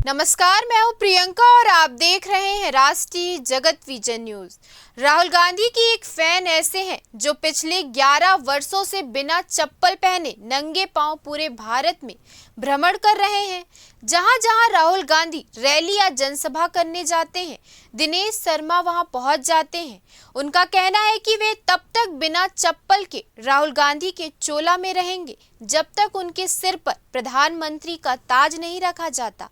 नमस्कार, मैं हूं प्रियंका और आप देख रहे हैं राष्ट्रीय जगत विजन न्यूज। राहुल गांधी की एक फैन ऐसे हैं जो पिछले 11 वर्षों से बिना चप्पल पहने नंगे पांव पूरे भारत में भ्रमण कर रहे हैं। जहां जहां राहुल गांधी रैली या जनसभा करने जाते हैं, दिनेश शर्मा वहां पहुंच जाते हैं। उनका कहना है कि वे तब तक बिना चप्पल के राहुल गांधी के चोला में रहेंगे जब तक उनके सिर पर प्रधानमंत्री का ताज नहीं रखा जाता।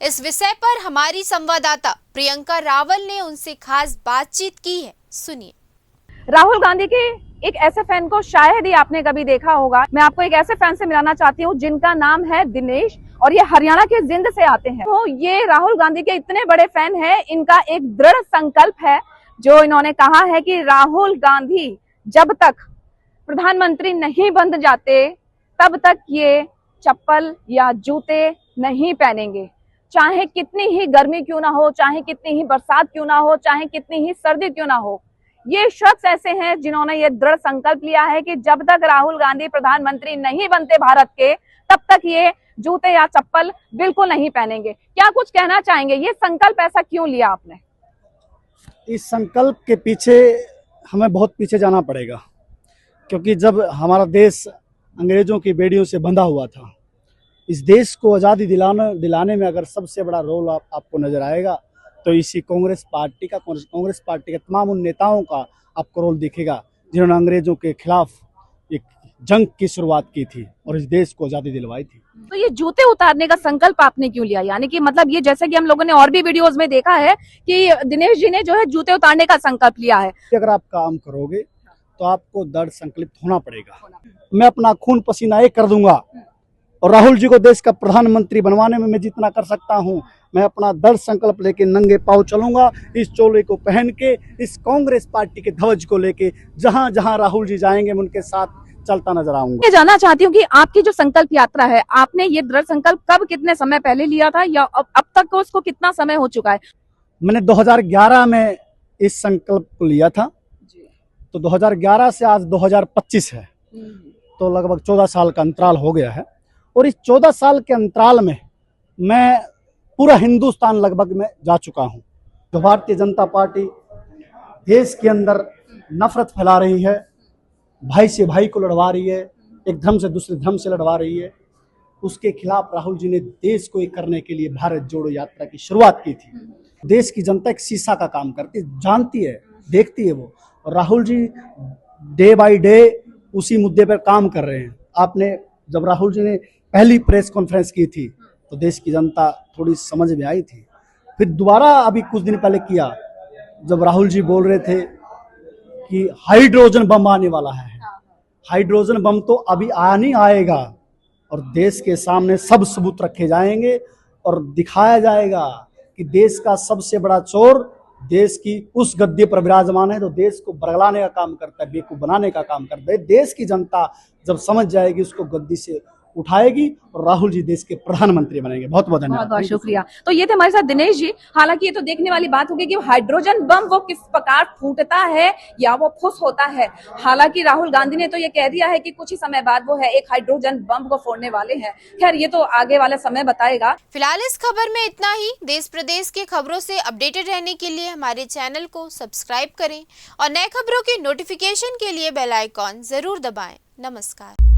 इस विषय पर हमारी संवाददाता प्रियंका रावल ने उनसे खास बातचीत की है, सुनिए। राहुल गांधी के एक ऐसे फैन को शायद ही आपने कभी देखा होगा। मैं आपको एक ऐसे फैन से मिलाना चाहती हूँ जिनका नाम है दिनेश और ये हरियाणा के जिंद से आते हैं। तो ये राहुल गांधी के इतने बड़े फैन हैं, इनका एक दृढ़ संकल्प है जो इन्होंने कहा है कि राहुल गांधी जब तक प्रधानमंत्री नहीं बन जाते तब तक ये चप्पल या जूते नहीं पहनेंगे। चाहे कितनी ही गर्मी क्यों ना हो, चाहे कितनी ही बरसात क्यों ना हो, चाहे कितनी ही सर्दी क्यों ना हो, ये शख्स ऐसे हैं जिन्होंने ये दृढ़ संकल्प लिया है कि जब तक राहुल गांधी प्रधानमंत्री नहीं बनते भारत के, तब तक ये जूते या चप्पल बिल्कुल नहीं पहनेंगे। क्या कुछ कहना चाहेंगे? ये संकल्प ऐसा क्यों लिया आपने? इस संकल्प के पीछे हमें बहुत पीछे जाना पड़ेगा, क्योंकि जब हमारा देश अंग्रेजों की बेड़ियों से बंधा हुआ था, इस देश को आज़ादी दिलाने में अगर सबसे बड़ा रोल आपको नजर आएगा तो इसी कांग्रेस पार्टी के तमाम उन नेताओं का आपको रोल दिखेगा जिन्होंने अंग्रेजों के खिलाफ एक जंग की शुरुआत की थी और इस देश को आज़ादी दिलवाई थी। तो ये जूते उतारने का संकल्प आपने क्यों लिया? यानी कि मतलब ये जैसे कि हम लोगों ने और भी वीडियोस में देखा है कि दिनेश जी ने जो है जूते उतारने का संकल्प लिया है। अगर आप काम करोगे तो आपको दृढ़ संकल्पित होना पड़ेगा। मैं अपना खून पसीना एक कर दूंगा और राहुल जी को देश का प्रधानमंत्री बनवाने में मैं जितना कर सकता हूं, मैं अपना दृढ़ संकल्प लेके नंगे पांव चलूंगा। इस चोले को पहन के, इस कांग्रेस पार्टी के ध्वज को लेके जहां जहां राहुल जी जाएंगे मैं उनके साथ चलता नजर आऊंगा। मैं जानना चाहती हूँ कि आपकी जो संकल्प यात्रा है, आपने ये दृढ़ संकल्प कब, कितने समय पहले लिया था या अब तक उसको कितना समय हो चुका है? मैंने 2011 में इस संकल्प को लिया था, तो 2011 से आज 2025 है, तो लगभग 14 साल का अंतराल हो गया है। और इस 14 साल के अंतराल में मैं पूरा हिंदुस्तान लगभग में जा चुका हूं। जो भारतीय जनता पार्टी देश के अंदर नफरत फैला रही है, भाई से भाई को लड़वा रही है, एक धर्म से दूसरे धर्म से लड़वा रही है, उसके खिलाफ राहुल जी ने देश को एक करने के लिए भारत जोड़ो यात्रा की शुरुआत की थी। देश की जनता एक शीशा का काम करती, जानती है, देखती है वो, और Rahul ji day by day उसी मुद्दे पर काम कर रहे हैं। आपने जब राहुल जी ने पहली प्रेस कॉन्फ्रेंस की थी तो देश की जनता थोड़ी समझ में आई थी। फिर दोबारा अभी कुछ दिन पहले किया, जब राहुल जी बोल रहे थे कि हाइड्रोजन बम आने वाला है। हाइड्रोजन बम तो अभी नहीं आएगा और देश के सामने सब सबूत रखे जाएंगे और दिखाया जाएगा कि देश का सबसे बड़ा चोर देश की उस गद्दी पर विराजमान है तो देश को बरगलाने का काम करता है, बेवकूफ बनाने का काम करता है। देश की जनता जब समझ जाएगी उसको गद्दी से उठाएगी और राहुल जी देश के प्रधानमंत्री बनेंगे। बहुत बहुत धन्यवाद। बहुत शुक्रिया। तो ये थे हमारे साथ दिनेश जी। हालांकि ये तो देखने वाली बात होगी कि हाइड्रोजन बम वो किस प्रकार फूटता है या वो फुस होता है। हालांकि राहुल गांधी ने तो ये कह दिया है कि कुछ ही समय बाद वो है एक हाइड्रोजन बम को फोड़ने वाले हैं। खैर ये तो आगे वाला समय बताएगा। फिलहाल इस खबर में इतना ही। देश प्रदेश की खबरों से अपडेटेड रहने के लिए हमारे चैनल को सब्सक्राइब करें और नए खबरों की नोटिफिकेशन के लिए बेल आइकॉन जरूर दबाएं। नमस्कार।